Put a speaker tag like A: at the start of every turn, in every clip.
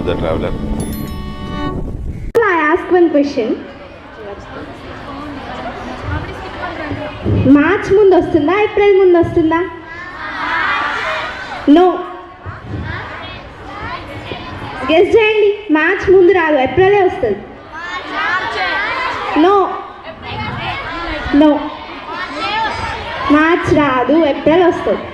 A: the traveler.
B: I ask one question. March ముందు వస్తుందా April ముందు వస్తుందా? నో, గెస్ చేయండి. మార్చ్ ముందు రాదు, ఏప్రిలే వస్తుంది. నో నో, మార్చ్ రాదు, ఏప్రిల్ వస్తుంది.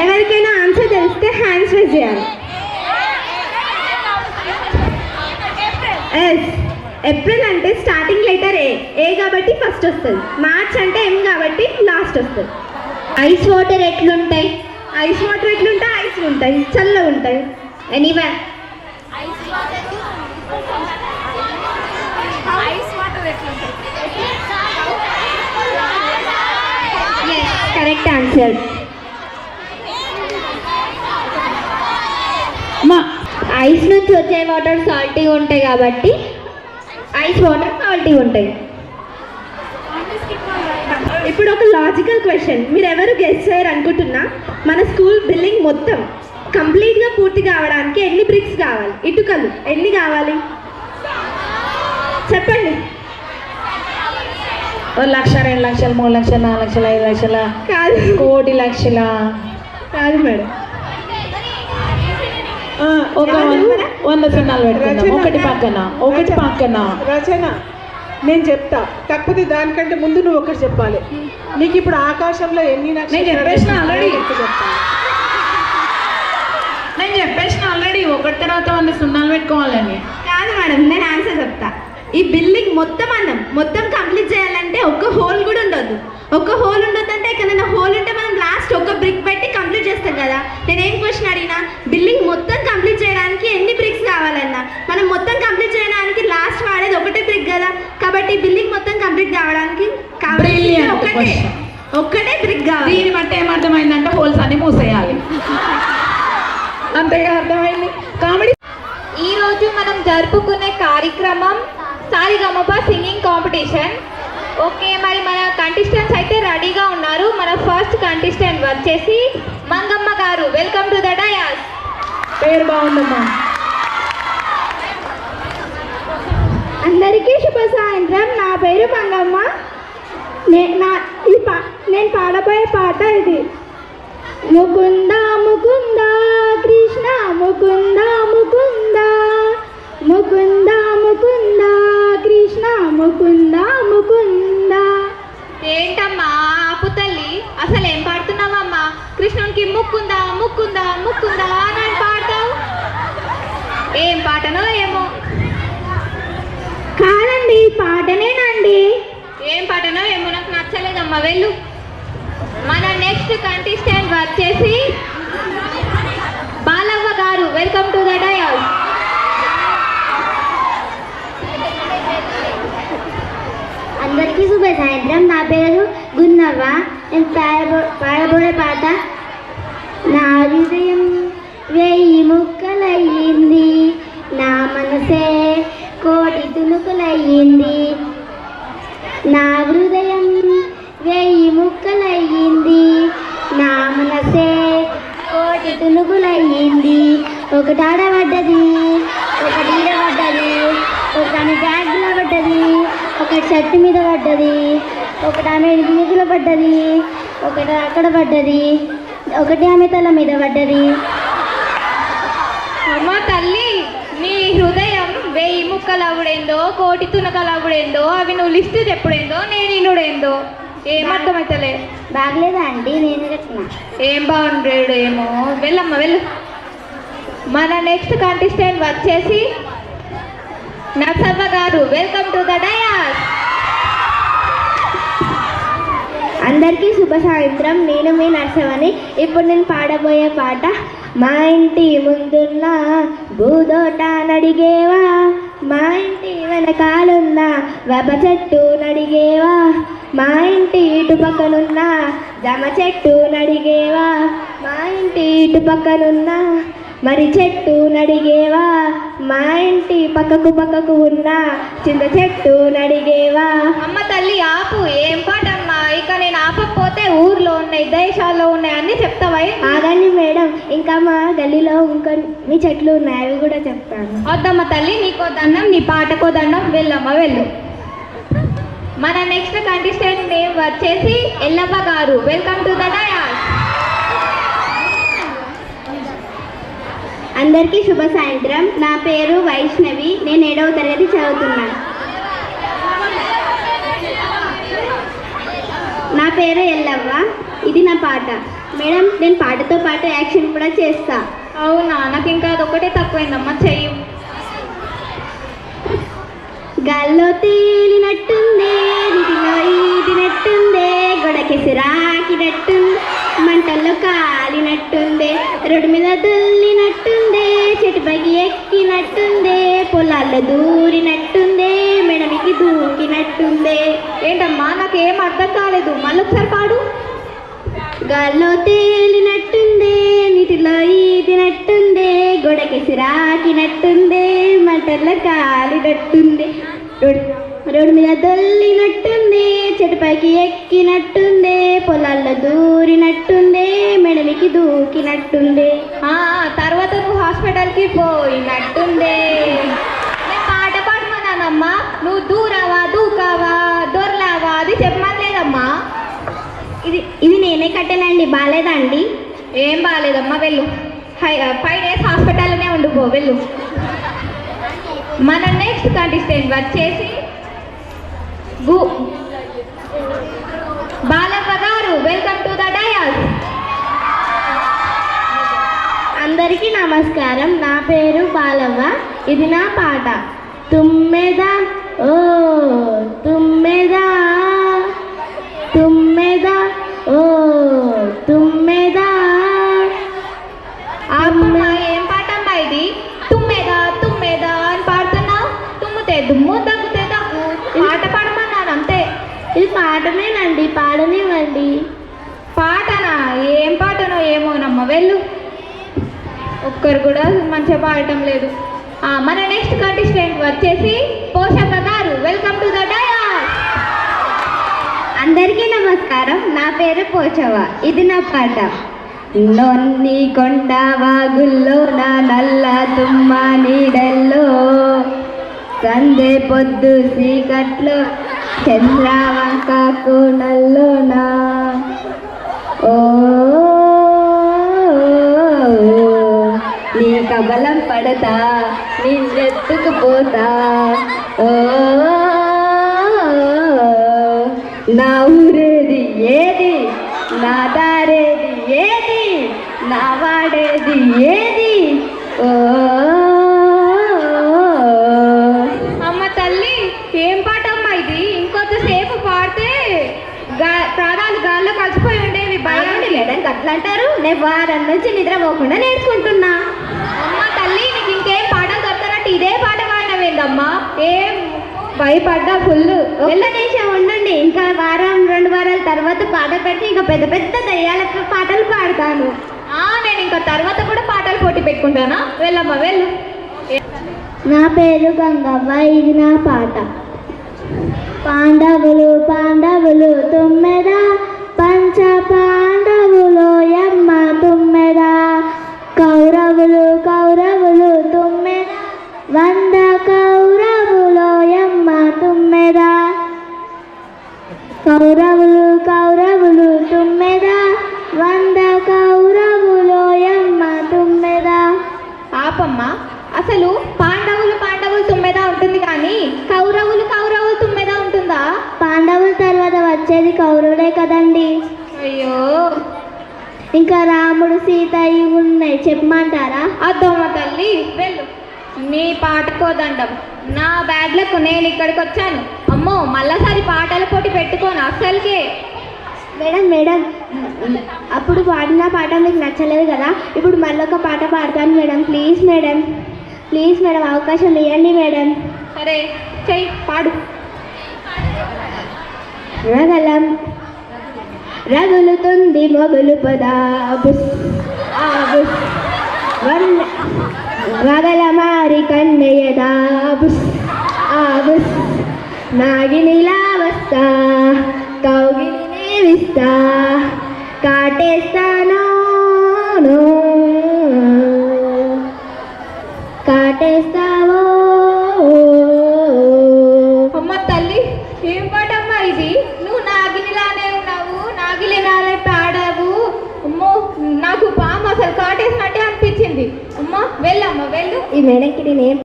B: ఎవరికైనా ఆన్సర్ తెలిస్తే హ్యాండ్స్ రైజ్ చేయాలి. ఎస్, ఏప్రిల్ అంటే స్టార్టింగ్ లెటర్ ఏ కాబట్టి ఫస్ట్ వస్తుంది. మార్చ్ అంటే ఎం కాబట్టి లాస్ట్ వస్తుంది. ఐస్ వాటర్ ఎట్లుంటాయి? ఐస్ వాటర్ ఎట్లుంటాయి? ఐస్లు ఉంటాయి, చల్లగా ఉంటాయి. Anyway correct answer. ఐస్ నుంచి వచ్చే వాటర్ సాల్టీగా ఉంటాయి కాబట్టి ఐస్ వాటర్ సాల్టీగా ఉంటాయి. ఇప్పుడు ఒక లాజికల్ క్వశ్చన్, మీరు ఎవరు గెస్ చేయరు అనుకుంటున్నా. మన స్కూల్ బిల్డింగ్ మొత్తం కంప్లీట్గా పూర్తి కావడానికి ఎన్ని బ్రిక్స్ కావాలి? ఇటుకలు ఎన్ని కావాలి చెప్పండి.
C: 1 లక్ష, 2 లక్షలు, 3 లక్షలు, 4 లక్షలు, 5 లక్షల
B: కాదు,
C: కోటి లక్షల
B: కాదు మేడం.
C: ఒక 100 సున్నాలు పెట్టుకుందాం. ఒకటి పక్కన
D: రచన నేను చెప్తా, కాకపోతే దానికంటే ముందు నువ్వు ఒకటి చెప్పాలి. నీకు ఇప్పుడు ఆకాశంలో ఎన్ని
C: నేను చెప్పేసిన ఆల్రెడీ ఒకటి తర్వాత 100 సున్నాలు పెట్టుకోవాలని.
B: కాదు మేడం, నేను ఆన్సర్ చెప్తా. ఈ బిల్డింగ్ మొత్తం కంప్లీట్ చేయాలంటే ఒక్క హోల్ కూడా ఉండొద్దు. ఒక్క హోల్ ఉండొద్దు అంటే ఎక్కడైనా హోల్ ఉంటే మనం లాస్ట్ ఒక బ్రిక్ పెట్టి కంప్లీట్ చేస్తాం కదా. నేనేం క్వశ్చన్ అడిగినా, బిల్డింగ్ మొత్తం కంప్లీట్ చేయడానికి ఎన్ని బ్రిక్స్ కావాలన్నా, మనం మొత్తం కంప్లీట్ చేయడానికి లాస్ట్ వాడేది ఒకటే బ్రిక్ కదా. కాబట్టి బిల్డింగ్ మొత్తం కంప్లీట్ కావడానికి ఒక్కటే బ్రిక్ కావాలి.
C: దీని బట్టి ఏమర్థమైందంటే హోల్స్ అన్ని మూసేయాలి, అంతేగా అర్థమైంది. కామెడీ.
B: ఈరోజు మనం జరుపుకునే కార్యక్రమం సారిగమప సింగింగ్ కాంపిటీషన్. ఓకే, మరి మన కంటెస్టెంట్స్ అయితే రెడీగా ఉన్నారు. మన ఫస్ట్ కంటెస్టెంట్ వచ్చేసి మంగమ్మ గారు. Welcome to the dais.
C: పేరు బాగుందమ్మా.
B: అందరికీ శుభ సాయంత్రం. నా పేరు మంగమ్మ. నేను పాడబోయే పాట ఇది. ముకుంద ముకుంద కృష్ణ ముకుంద ముకుంద, ముకుంద ముకుంద కృష్ణ ముకుంద ముకుంద. ఏంటమ్మా ఆపు తల్లి, అసలు ఏం పాడుతున్నావమ్మా? కృష్ణునికి ముక్కుందా ముక్కుందా ముక్కుందా అని పాడతావు. ఏం పాటనో ఏమో. కాదండి, పాటనేనండి. ఏం పాటనో ఏమో, నాకు నచ్చలేదమ్మా, వెళ్ళు. మన నెక్స్ట్ కంటెస్టెంట్ వచ్చేసి బాలవ్వ గారు. Welcome to the dais. అందరికీ శుభ సాయంత్రం. నా పేరు గున్నవ్వ. నేను పాడబోయే పాట నా హృదయం 1000 ముక్కలయ్యింది, నా మనసే 1,000,000 తునుకులయ్యింది. నా హృదయం 1000 ముక్కలయ్యింది, నా మనసే 1,000,000 తునుకులయ్యింది. ఒకటి ఆడబడ్డది, ఒకటి ఈడబడ్డది, ఒకటి ఆమె బ్యాగ్లో పడ్డది, ఒకటి షర్ట్ మీద పడ్డది, ఒకటి ఆమె చేతిలో పడ్డది, ఒకటి అక్కడ పడ్డది, ఒకటి ఆమె తల మీద పడ్డది. అమ్మ తల్లి, నీ హృదయం 1000 ముక్కలు అవ్వడేందో, 1,000,000 తునకలు అవ్వడేందో, అవి నువ్వు లిస్ట్ చెప్పుడేందో, నేను ఇనుడేందో ఏమర్థమైతలే. బాగలేదా అండి? నేను చెప్పిన ఏం బాగుండేడు ఏమో. వెళ్ళమ్మా వెళ్ళు. మన నెక్స్ట్ కంటెస్టెంట్ వచ్చేసి నర్సవ్వ గారు. Welcome to the dais. అందరికీ శుభ సాయంత్రం. నేను మీ నర్సవ్వని. ఇప్పుడు నేను పాడబోయే పాట మా ఇంటి ముందున్న భూదోట నడిగేవా, మా ఇంటి వెనకాలున్న వేప చెట్టు నడిగేవా, మా ఇంటి ఇటు పక్కనున్న జామ చెట్టు నడిగేవా, మా ఇంటి ఇటు పక్కనున్న మరి చెట్టు నడిగేవా, మా ఇంటి పక్కకు ఉన్న చింత చెట్టు నడిగేవా. అమ్మ తల్లి ఆపు, ఏం పాటమ్మా ఇక నేను ఆపకపోతే ఊర్లో ఉన్నాయి దేశాల్లో ఉన్నాయి అన్ని చెప్తావా
A: ఆగండి మేడం, ఇంకా మా గల్లీలో ఇంకా మీ చెట్లు ఉన్నాయి, అవి కూడా చెప్తాను.
B: వద్దమ్మ తల్లి, నీకో దండం నీ పాటకో దండం, వెళ్ళమ్మ వెళ్ళు. మన నెక్స్ట్ కంటెస్టెంట్ నేమ్ వచ్చేసి ఎల్లవ్వ గారు. Welcome to the dais.
A: అందరికీ శుభ సాయంత్రం. నా పేరు వైష్ణవి, నేను 7వ తరగతి చదువుతున్నాను. నా పేరు ఎల్లవ్వ, ఇది నా పాట. మేడం, నేను పాటతో పాటు యాక్షన్ కూడా చేస్తా.
B: అవునా, నాకు ఇంకా అదొకటే తక్కువైందమ్మా, చెయ్యి.
A: గాల్లో తేలినట్టుందే, నిధిలో ఈదినట్టుందే, గొడకెసిరాకినట్టుంది, మంటల్లో కాలినట్టుందే, రోడ్డు మీద దుల్లినట్టుందే, చెట్టుపైకి ఎక్కినట్టుందే, పొలాల్లో దూరినట్టుందే, మెడమికి దూకినట్టుందే.
B: ఏంటమ్మా నాకేం అర్థం కాలేదు, మళ్ళొకసారి పాడు.
A: గాల్లో తేలినట్టుందే, నీటిలో ఈదినట్టుందే, గొడకెసిరాకినట్టుందే, మంటల్లో కాలినట్టుందే, రోడ్డు మీద దొల్లినట్టుందే, చెట్టుపైకి ఎక్కినట్టుందే, పొలాల్లో దూరినట్టుందే, మెడమికి దూకినట్టుందే.
B: తర్వాత నువ్వు హాస్పిటల్కి పోయినట్టుందే. నేను పాట పాడమన్నానమ్మా, నువ్వు దూరావా దూకావా దొరలావా అది చెప్పమనలేదమ్మా.
A: ఇది నేనే కట్టానండి, బాగాలేదండి?
B: ఏం బాగాలేదమ్మా, వెళ్ళు. 5 days హాస్పిటల్లోనే ఉండిపో, వెళ్ళు. మన నెక్స్ట్ కంటెస్టెంట్ వచ్చేసి బాలవ్వ గారు. Welcome to the dais.
A: అందరికీ నమస్కారం. నా పేరు బాలవ్వ, ఇది నా పాట. తుమ్మెదా ఓ తుమ్మెదా, తుమ్మెదా ఓ తుమ్మెదా.
B: అమ్మా ఏం పాట అమ్మా ఇది? తుమ్మెదా తుమ్మెదా అని పాడుతున్నావు. తుమ్మితే దుమ్ము దగ్గుతే దగ్గు. పాట పాడమన్నాను అంతే.
A: ఇది పాటనేనండి, పాడనివ్వండి.
B: పాటనా? ఏం పాటనో ఏమోనమ్మా, వెళ్ళు. ఒక్కరు కూడా మంచిగా పాడటం లేదు. మన నెక్స్ట్ కంటెస్టెంట్ వచ్చేసి పోషక గారు. Welcome to the dais.
A: అందరికీ నమస్కారం. నా పేరు పోచవ, ఇది నా పాట. నొన్ని కొండ వాగుల్లో నా నల్ల తుమ్మ నీడల్లో, సందే పొద్దు చీకట్లో చంద్రవంక కోణల్లోనా, ఓ నీ కబలం పడతా నిన్నెత్తుకుపోతా, ఓ నా ఊరేది ఏది, నా దారేది ఏది, నా వాడేది ఏది, ఓ
B: అమ్మ తల్లి ఏం పాట అమ్మా ఇది? ఇంకొంతసేపు పాడితే ప్రాణాలు గాల్లో కలిసిపోయి ఉండేవి.
A: భయండి లేదని అట్లా అంటారు. నేను వారం నుంచి నిద్రపోకుండా నేర్చుకుంటున్నా.
B: అమ్మ తల్లి నీకు ఇంకేం పాటలు దొరకనట్టు ఇదే పాట పాడినవేందమ్మా? ఏం భయపడ్డా ఫుల్.
A: ఒక్క నిమిషం ఉండండి, ఇంకా వారం 2 వారాల తర్వాత పాట పెట్టి ఇంకా పెద్ద పెద్ద దయ్యాల పాటలు పాడతాను.
B: నేను ఇంకా తర్వాత కూడా పాటలు పోటీ పెట్టుకుంటానా? వెళ్ళమ్మా వెళ్ళు.
A: నా పేరు గంగవ్వ, ఇది నా పాట. పాండవులు పాండవులు తుమ్మెదా, పంచ పాండవులు యమ్మ తుమ్మెదా, కౌరవులు కౌరవులు తుమ్మెదా, 100 కౌరవులు యమ్మ తుమ్మెదా, కౌరవులు కౌరవులు తుమ్మెదా, 100 కౌరవులు యమ్మ తుమ్మెదా.
B: పాపమ్మా, అసలు పాండవులు పాండవులు తుమ్మెదా ఉంటుంది కానీ కౌరవులు కౌరవులు తుమ్మెదా ఉంటుందా?
A: పాండవుల తర్వాత వచ్చేది కౌరవులే కదండి.
B: అయ్యో,
A: ఇంకా రాముడు సీత ఇవి ఉన్నాయి, చెప్పమంటారా?
B: అద్దమ్మ తల్లి వెళ్ళు. నీ పాటకోదండం నా బ్యాగ్లకు నేను ఇక్కడికి వచ్చాను. అమ్మో, మళ్ళాసారి పాటల పోటీ పెట్టుకోను అస్సలకే.
A: మేడం మేడం, అప్పుడు పాడిన పాట మీకు నచ్చలేదు కదా, ఇప్పుడు మళ్ళొక పాట పాడతాను madam. Please madam, please madam, అవకాశం ఇవ్వండి మేడం.
B: సరే చెయ్యి, పాడు.
A: రగలం రగులుతుంది మొగులు పదా, బుస్ ఆ బుస్ రగల మారి కన్నయ్యదా, బుస్ ఆ బుస్ నాగినిలా వస్తా, కౌగిలినే ఇస్తా కాటేస్తాను కాటేస్తావో
B: అమ్మ తల్లి ఏం పాటమ్మా ఇది? నువ్వు నాగిలిలానే ఉన్నావు, నాగిలిలానే పాడావు. అమ్మో నాకు పాము అసలు కాటేసినట్టే అనిపించింది. అమ్మ వెళ్ళమ్మా వెళ్ళు.
A: ఈ మేడంకి నేను